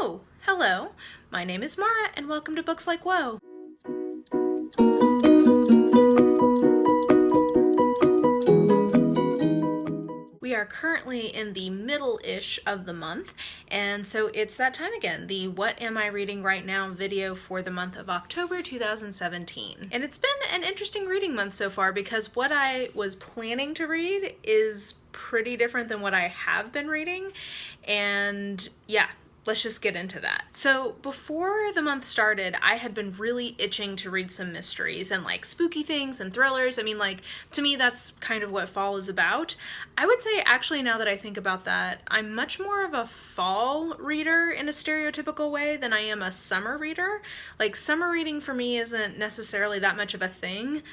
Oh, hello. My name is Mara, and welcome to Books Like Whoa. We are currently in the middle-ish of the month, and so it's that time again, the What Am I Reading Right Now video for the month of October 2017. And it's been an interesting reading month so far because what I was planning to read is pretty different than what I have been reading, and yeah, let's just get into that. So before the month started, I had been really itching to read some mysteries and like spooky things and thrillers. I mean, like, to me, that's kind of what fall is about. I would say, actually, now that I think about that, I'm much more of a fall reader in a stereotypical way than I am a summer reader. Like, summer reading for me isn't necessarily that much of a thing.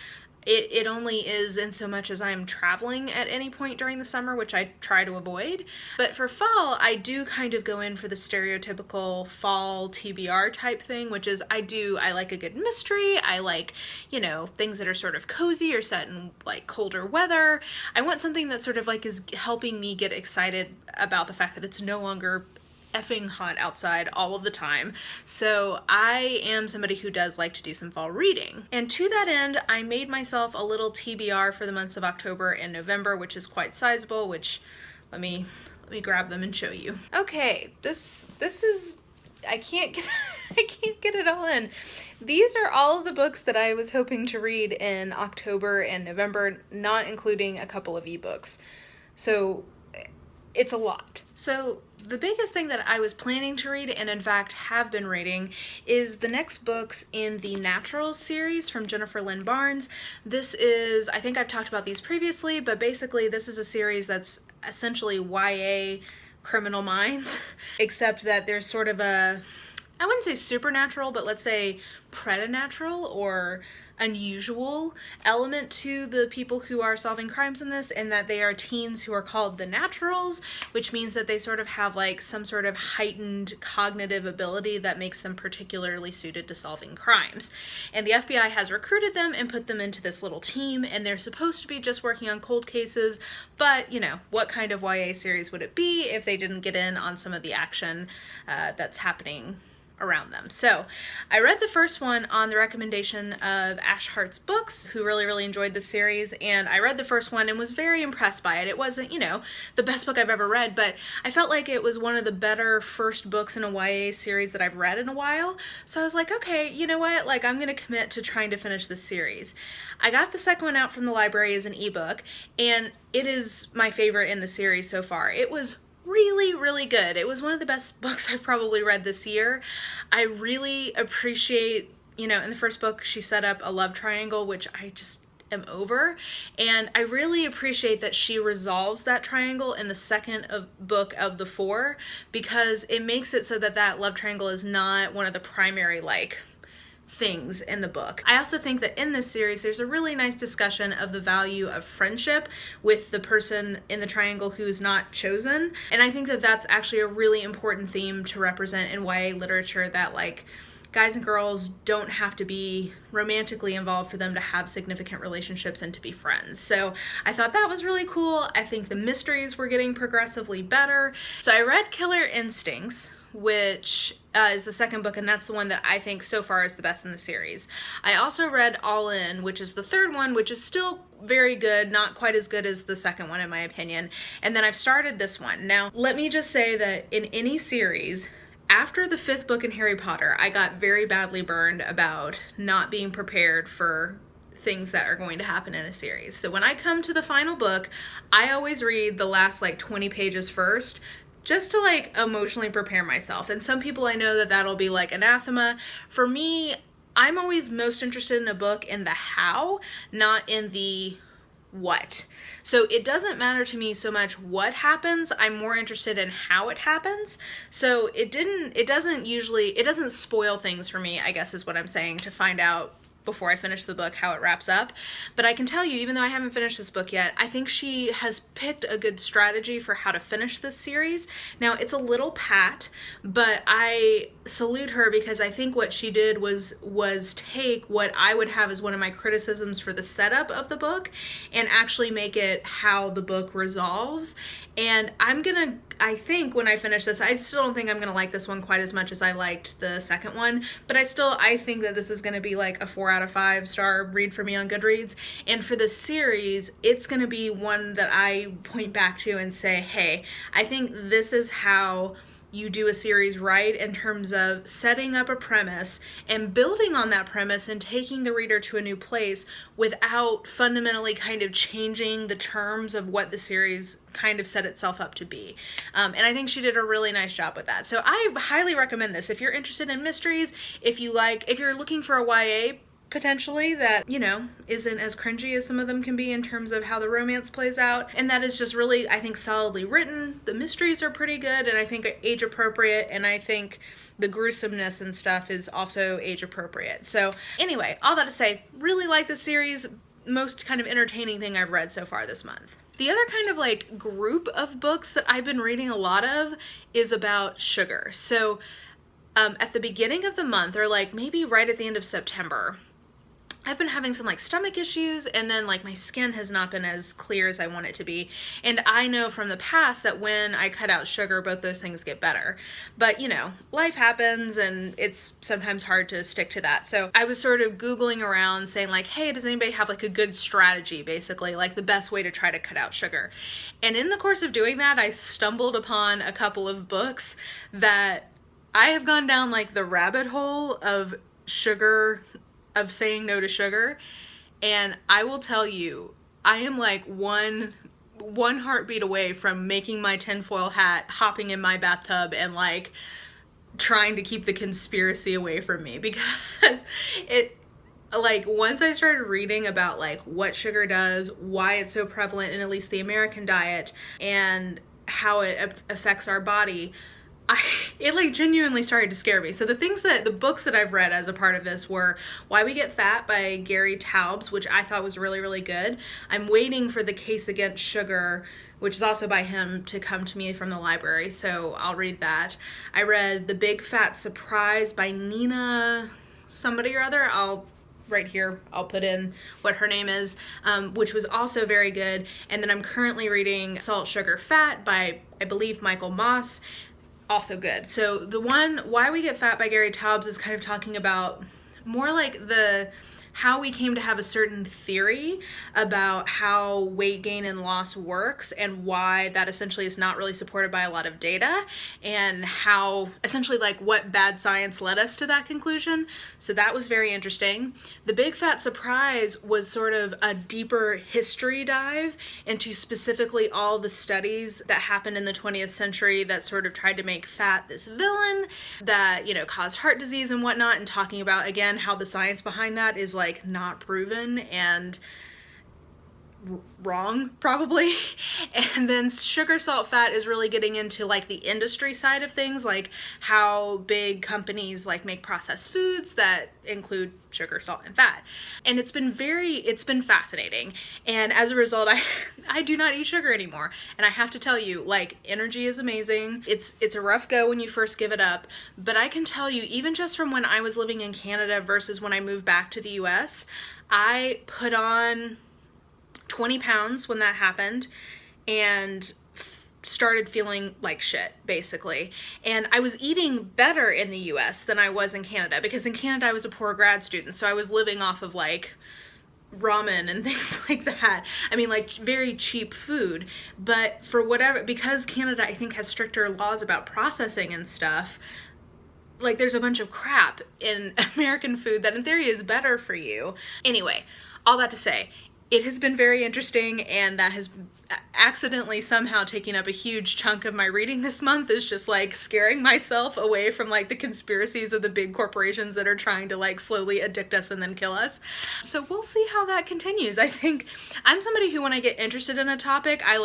It only is in so much as I'm traveling at any point during the summer, which I try to avoid. But for fall, I do kind of go in for the stereotypical fall TBR type thing, which is I like a good mystery. I like, you know, things that are sort of cozy or set in like colder weather. I want something that sort of like is helping me get excited about the fact that it's no longer effing hot outside all of the time. So I am somebody who does like to do some fall reading. And to that end, I made myself a little TBR for the months of October and November, which is quite sizable, which let me grab them and show you. Okay, this is, I can't get it all in. These are all of the books that I was hoping to read in October and November, not including a couple of ebooks. So it's a lot. So the biggest thing that I was planning to read, and in fact have been reading, is the next books in the Naturals series from Jennifer Lynn Barnes. This is, I think I've talked about these previously, but basically this is a series that's essentially YA Criminal Minds, except that there's sort of a, I wouldn't say supernatural, but let's say preternatural or unusual element to the people who are solving crimes in this, and that they are teens who are called the Naturals, which means that they sort of have like some sort of heightened cognitive ability that makes them particularly suited to solving crimes. And the FBI has recruited them and put them into this little team, and they're supposed to be just working on cold cases, but you know, what kind of YA series would it be if they didn't get in on some of the action that's happening around them? So I read the first one on the recommendation of Ash Hart's Books, who really enjoyed the series, and I read the first one and was very impressed by it. It wasn't, you know, the best book I've ever read, but I felt like it was one of the better first books in a YA series that I've read in a while. So I was like, okay, you know what, like, I'm gonna commit to trying to finish this series. I got the second one out from the library as an ebook, and it is my favorite in the series so far. It was really good. It was one of the best books I've probably read this year. I really appreciate, you know, in the first book she set up a love triangle, which I just am over, and I really appreciate that she resolves that triangle in the second book of the four, because it makes it so that that love triangle is not one of the primary like things in the book. I also think that in this series there's a really nice discussion of the value of friendship with the person in the triangle who's not chosen, and I think that that's actually a really important theme to represent in YA literature, that like guys and girls don't have to be romantically involved for them to have significant relationships and to be friends. So I thought that was really cool. I think the mysteries were getting progressively better. So I read Killer Instincts, which is the second book, and that's the one that I think so far is the best in the series. I also read All In, which is the third one, which is still very good, not quite as good as the second one in my opinion. And then I've started this one. Now, let me just say that in any series, after the fifth book in Harry Potter, I got very badly burned about not being prepared for things that are going to happen in a series. So when I come to the final book, I always read the last like 20 pages first, just to like emotionally prepare myself. And some people I know that that'll be like anathema. For me, I'm always most interested in a book in the how, not in the what. So it doesn't matter to me so much what happens, I'm more interested in how it happens. So it doesn't spoil things for me, I guess is what I'm saying, to find out before I finish the book how it wraps up. But I can tell you, even though I haven't finished this book yet, I think she has picked a good strategy for how to finish this series. Now, it's a little pat, but I salute her, because I think what she did was take what I would have as one of my criticisms for the setup of the book and actually make it how the book resolves. And I'm gonna I think when I finish this, I still don't think I'm gonna like this one quite as much as I liked the second one, but I think that this is gonna be like a 4 out of 5 star read for me on Goodreads. And for the series, it's gonna be one that I point back to and say, hey, I think this is how you do a series right, in terms of setting up a premise and building on that premise and taking the reader to a new place without fundamentally kind of changing the terms of what the series kind of set itself up to be. And I think she did a really nice job with that. So I highly recommend this. If you're interested in mysteries, if you're looking for a YA potentially that, you know, isn't as cringy as some of them can be in terms of how the romance plays out, and that is just really, I think, solidly written. The mysteries are pretty good, and I think age appropriate, and I think the gruesomeness and stuff is also age appropriate. So anyway, all that to say, really like the series. Most kind of entertaining thing I've read so far this month. The other kind of like group of books that I've been reading a lot of is about sugar. So at the beginning of the month, or like maybe right at the end of September, I've been having some like stomach issues, and then like my skin has not been as clear as I want it to be. And I know from the past that when I cut out sugar, both those things get better. But you know, life happens and it's sometimes hard to stick to that. So I was sort of Googling around saying like, hey, does anybody have like a good strategy, basically like the best way to try to cut out sugar? And in the course of doing that, I stumbled upon a couple of books that I have gone down like the rabbit hole of sugar, of saying no to sugar, and I will tell you, I am like one heartbeat away from making my tinfoil hat, hopping in my bathtub, and like trying to keep the conspiracy away from me, because it, like, once I started reading about like what sugar does, why it's so prevalent in at least the American diet, and how it affects our body, it like genuinely started to scare me. So the books that I've read as a part of this were Why We Get Fat by Gary Taubes, which I thought was really, really good. I'm waiting for The Case Against Sugar, which is also by him, to come to me from the library, so I'll read that. I read The Big Fat Surprise by Nina somebody or other. Right here, I'll put in what her name is, which was also very good. And then I'm currently reading Salt, Sugar, Fat by, I believe, Michael Moss. Also good. So the one, Why We Get Fat by Gary Taubes, is kind of talking about more like how we came to have a certain theory about how weight gain and loss works, and why that essentially is not really supported by a lot of data, and how essentially like what bad science led us to that conclusion. So that was very interesting. The Big Fat Surprise was sort of a deeper history dive into specifically all the studies that happened in the 20th century that sort of tried to make fat this villain that, you know, caused heart disease and whatnot, and talking about again how the science behind that is like not proven and wrong probably. And then Sugar, Salt, Fat is really getting into like the industry side of things, like how big companies like make processed foods that include sugar, salt, and fat. And it's been fascinating. And as a result, I do not eat sugar anymore. And I have to tell you, like, energy is amazing. It's a rough go when you first give it up, but I can tell you, even just from when I was living in Canada versus when I moved back to the US, I put on 20 pounds when that happened, and started feeling like shit, basically. And I was eating better in the US than I was in Canada, because in Canada I was a poor grad student, so I was living off of like ramen and things like that. I mean, like very cheap food. But for whatever, because Canada I think has stricter laws about processing and stuff, like there's a bunch of crap in American food that in theory is better for you. Anyway, all that to say, it has been very interesting, and that has accidentally somehow taking up a huge chunk of my reading this month, is just like scaring myself away from like the conspiracies of the big corporations that are trying to like slowly addict us and then kill us. So we'll see how that continues. I think I'm somebody who, when I get interested in a topic, I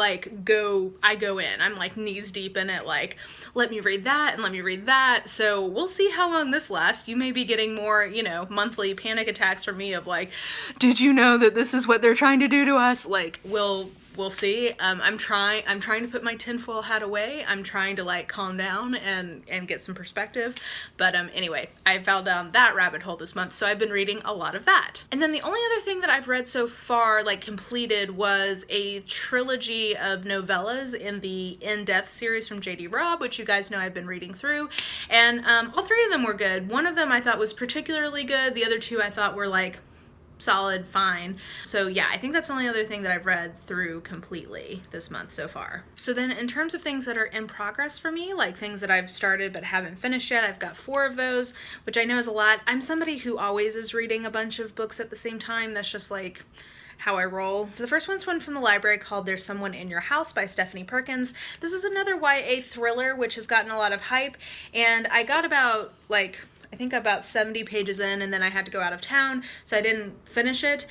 go in. I'm like knees deep in it, like, let me read that and let me read that. So we'll see how long this lasts. You may be getting more, you know, monthly panic attacks from me of like, did you know that this is what they're trying to do to us? Like, we'll we'll see. I'm trying to put my tinfoil hat away. I'm trying to like calm down and get some perspective. But anyway, I fell down that rabbit hole this month, so I've been reading a lot of that. And then the only other thing that I've read so far, like completed, was a trilogy of novellas in the In Death series from Robb, which you guys know I've been reading through. And all three of them were good. One of them I thought was particularly good. The other two I thought were like solid, fine. So yeah, I think that's the only other thing that I've read through completely this month so far. So then in terms of things that are in progress for me, like things that I've started but haven't finished yet, I've got 4 of those, which I know is a lot. I'm somebody who always is reading a bunch of books at the same time. That's just like how I roll. So the first one's one from the library called There's Someone in Your House by Stephanie Perkins. This is another YA thriller which has gotten a lot of hype, and I got about I think about 70 pages in, and then I had to go out of town, so I didn't finish it.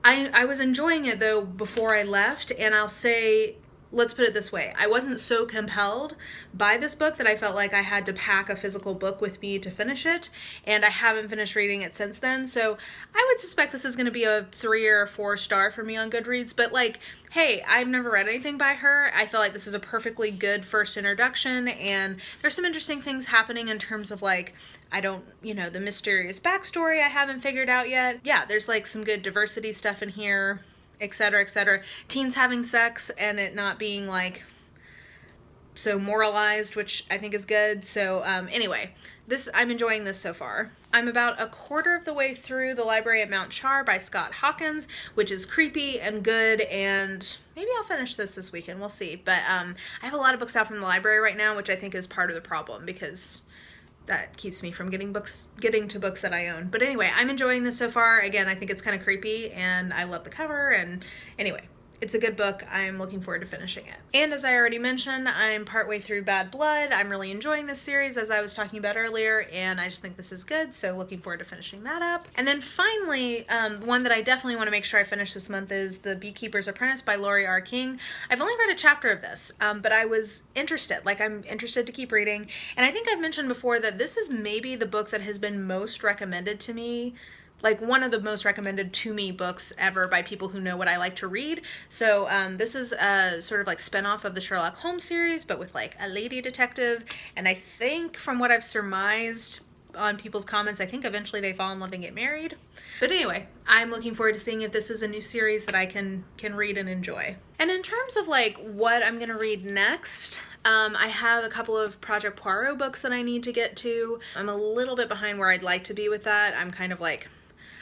I was enjoying it though before I left, and I'll say, let's put it this way, I wasn't so compelled by this book that I felt like I had to pack a physical book with me to finish it, and I haven't finished reading it since then, so I would suspect this is going to be a 3 or 4 star for me on Goodreads. But like, hey, I've never read anything by her. I feel like this is a perfectly good first introduction, and there's some interesting things happening in terms of like, I don't, the mysterious backstory I haven't figured out yet. Yeah, there's like some good diversity stuff in here, etc., etc. Teens having sex and it not being like so moralized, which I think is good. So anyway, I'm enjoying this so far. I'm about a quarter of the way through The Library at Mount Char by Scott Hawkins, which is creepy and good, and maybe I'll finish this weekend, we'll see. But I have a lot of books out from the library right now, which I think is part of the problem, because that keeps me from getting to books that I own. But anyway, I'm enjoying this so far. Again, I think it's kind of creepy, and I love the cover, and anyway, it's a good book. I'm looking forward to finishing it. And as I already mentioned, I'm partway through Bad Blood. I'm really enjoying this series, as I was talking about earlier, and I just think this is good, so looking forward to finishing that up. And then finally, one that I definitely want to make sure I finish this month is The Beekeeper's Apprentice by Laurie R. King. I've only read a chapter of this, but I was interested. Like, I'm interested to keep reading, and I think I've mentioned before that this is maybe the book that has been most recommended to me, like one of the most recommended to me books ever by people who know what I like to read. So this is a sort of like spinoff of the Sherlock Holmes series, but with like a lady detective. And I think from what I've surmised on people's comments, I think eventually they fall in love and get married. But anyway, I'm looking forward to seeing if this is a new series that I can read and enjoy. And in terms of like what I'm gonna read next, I have a couple of Project Poirot books that I need to get to. I'm a little bit behind where I'd like to be with that. I'm kind of like,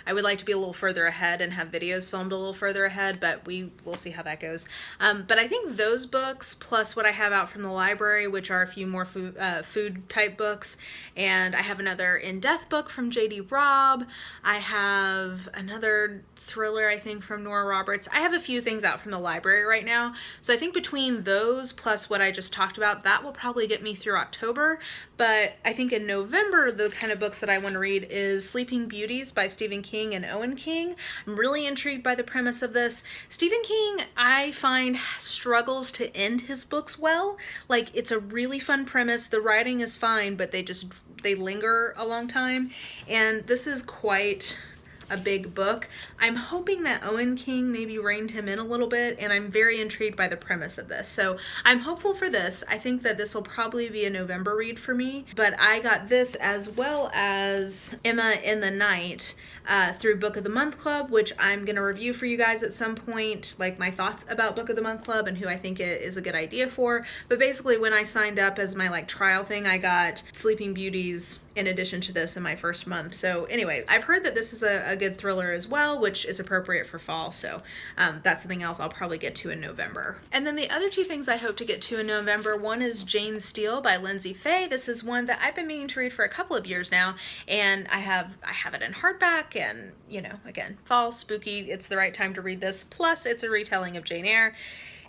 I would like to be a little further ahead and have videos filmed a little further ahead, but we'll see how that goes. But I think those books, plus what I have out from the library, which are a few more food type books, and I have another in-depth book from Robb. I have another thriller, I think, from Nora Roberts. I have a few things out from the library right now, so I think between those plus what I just talked about, that will probably get me through October. But I think in November, the kind of books that I want to read is Sleeping Beauties by Stephen King and Owen King. I'm really intrigued by the premise of this. Stephen King, I find, struggles to end his books well. Like, it's a really fun premise, the writing is fine, but they linger a long time, and this is quite a big book. I'm hoping that Owen King maybe reined him in a little bit, and I'm very intrigued by the premise of this. So I'm hopeful for this. I think that this will probably be a November read for me, but I got this as well as Emma in the Night through Book of the Month Club, which I'm gonna review for you guys at some point, like my thoughts about Book of the Month Club and who I think it is a good idea for. But basically, when I signed up as my like trial thing, I got Sleeping Beauties in addition to this in my first month. So anyway, I've heard that this is a good thriller as well, which is appropriate for fall, so that's something else I'll probably get to in November. And then the other two things I hope to get to in November, one is Jane Steele by Lindsay Faye. This is one that I've been meaning to read for a couple of years now, and I have it in hardback, and again, fall, spooky, it's the right time to read this, plus it's a retelling of Jane Eyre.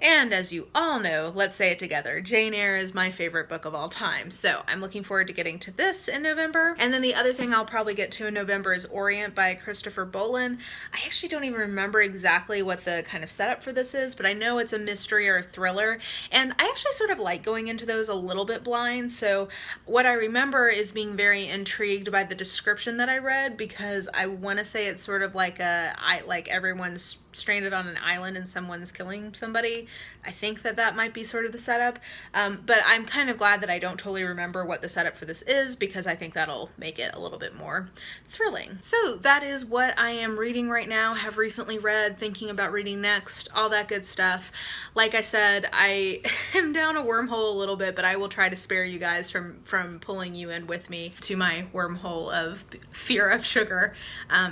And as you all know, let's say it together, Jane Eyre is my favorite book of all time. So I'm looking forward to getting to this in November. And then the other thing I'll probably get to in November is Orient by Christopher Bollen. I actually don't even remember exactly what the kind of setup for this is, but I know it's a mystery or a thriller. And I actually sort of like going into those a little bit blind. So what I remember is being very intrigued by the description that I read, because I want to say it's sort of like everyone's stranded on an island and someone's killing somebody. I think that might be sort of the setup, but I'm kind of glad that I don't totally remember what the setup for this is, because I think that'll make it a little bit more thrilling. So that is what I am reading right now, have recently read, thinking about reading next, all that good stuff. Like I said, I am down a wormhole a little bit, but I will try to spare you guys from pulling you in with me to my wormhole of fear of sugar.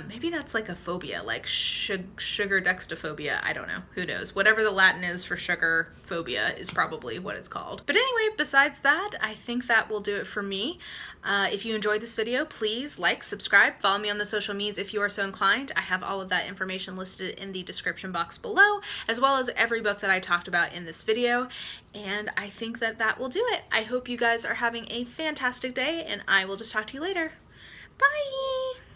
Maybe that's like a phobia, like sugar dextrophobia. I don't know. Who knows? Whatever the Latin is for sugar phobia is probably what it's called. But anyway, besides that, I think that will do it for me. If you enjoyed this video, please like, subscribe, follow me on the social medias if you are so inclined. I have all of that information listed in the description box below, as well as every book that I talked about in this video. And I think that will do it. I hope you guys are having a fantastic day, and I will just talk to you later. Bye!